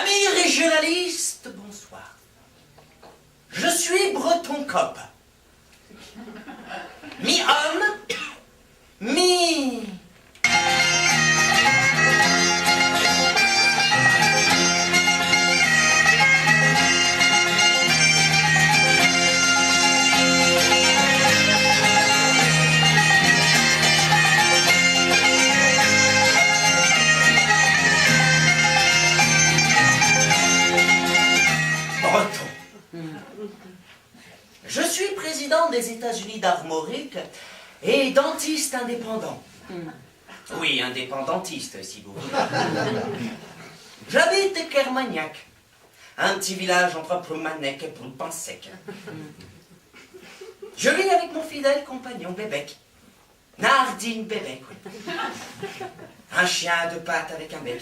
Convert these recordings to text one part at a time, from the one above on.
Amis régionalistes, bonsoir. Je suis Breton Cop. Mi-homme, mi... Je suis président des États-Unis d'Armorique et dentiste indépendant. Oui, indépendantiste, si vous voulez. J'habite Kermagnac, un petit village entre Ploumanec et Ploupansec. Je vis avec mon fidèle compagnon Bébek. Nardine Bébek, oui. Un chien à deux pattes avec un bec.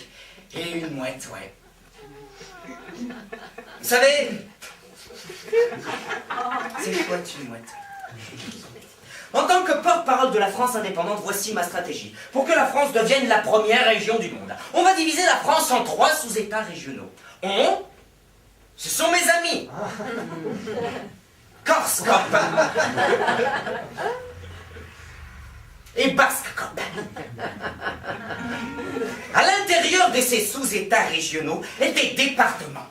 Et une mouette, ouais. Vous savez... C'est chouette, une mouette. En tant que porte-parole de la France indépendante, voici ma stratégie. Pour que la France devienne la première région du monde, on va diviser la France en 3 sous-États régionaux. Ce sont mes amis. Corse Cop. Et Basque Cop. À l'intérieur de ces sous-États régionaux et des départements,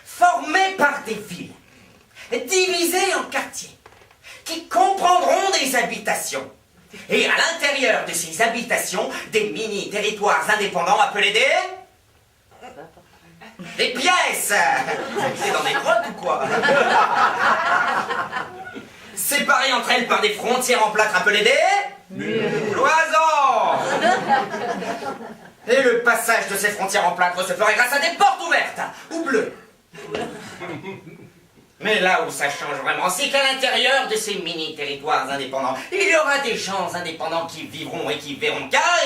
formés par des villes, divisées en quartiers, qui comprendront des habitations. Et à l'intérieur de ces habitations, des mini-territoires indépendants appelés des pièces. C'est dans des grottes ou quoi? Séparées entre elles par des frontières en plâtre appelées des cloisons. Et le passage de ces frontières en plâtre se ferait grâce à des portes ouvertes ou bleues. Mais là où ça change vraiment, c'est qu'à l'intérieur de ces mini-territoires indépendants, il y aura des gens indépendants qui vivront et qui verront, car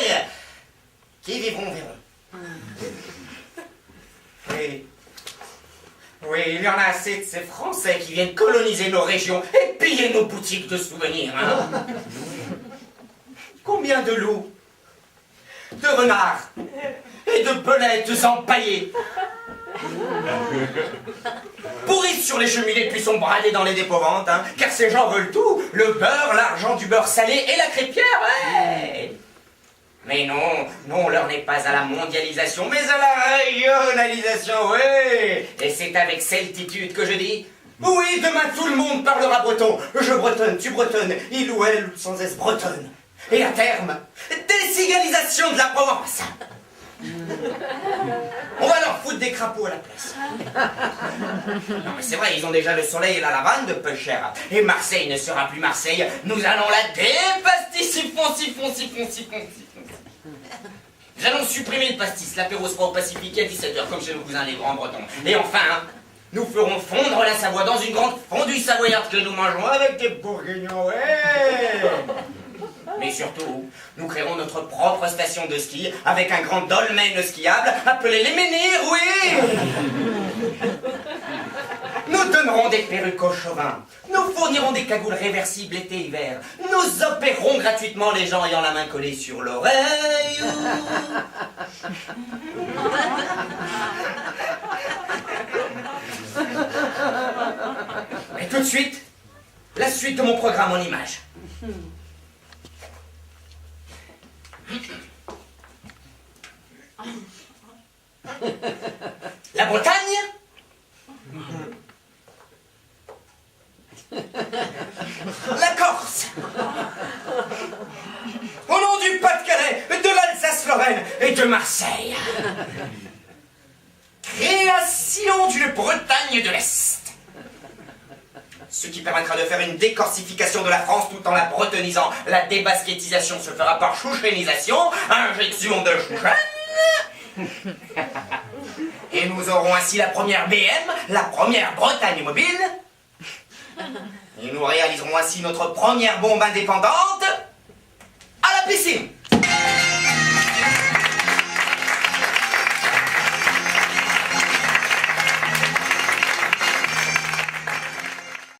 qui vivront, verront. Oui, il y en a assez de ces Français qui viennent coloniser nos régions et piller nos boutiques de souvenirs. Hein. Combien de loups, de renards et de belettes empaillées pourrissent sur les cheminées puis sont bradés dans les dépôt-ventes, hein, car ces gens veulent tout, le beurre, l'argent du beurre salé et la crêpière, ouais. Mais non, l'heure n'est pas à la mondialisation, mais à la régionalisation, oui. Et c'est avec certitude que je dis, oui, demain tout le monde parlera breton. Je bretonne, tu bretonnes, il ou elle sans S bretonne. Et à terme, décigalisation de la Provence. On va leur foutre des crapauds à la place. Non mais c'est vrai, ils ont déjà le soleil et la lavande, peu cher. Et Marseille ne sera plus Marseille. Nous allons la dépastis, siphon. Nous allons supprimer le pastis. L'apéro sera au Pacifique à 17h, comme chez nos cousins les grands bretons. Et enfin, nous ferons fondre la Savoie dans une grande fondue savoyarde que nous mangerons avec des bourguignons, ouais. Mais surtout, nous créerons notre propre station de ski avec un grand dolmen skiable appelé les Menhirs, oui. Nous donnerons des perruques aux chauvins. Nous fournirons des cagoules réversibles été-hiver. Nous opérerons gratuitement les gens ayant la main collée sur l'oreille. Et tout de suite, la suite de mon programme en images. La Bretagne, la Corse, au nom du Pas-de-Calais, de l'Alsace-Lorraine et de Marseille. Création d'une Bretagne de l'Est. Ce qui permettra de faire une décorsification de la France tout en la bretonisant. La débasquetisation se fera par chouchenisation, injection de chouchen. Et nous aurons ainsi la première BM, la première Bretagne mobile. Et nous réaliserons ainsi notre première bombe indépendante à la piscine.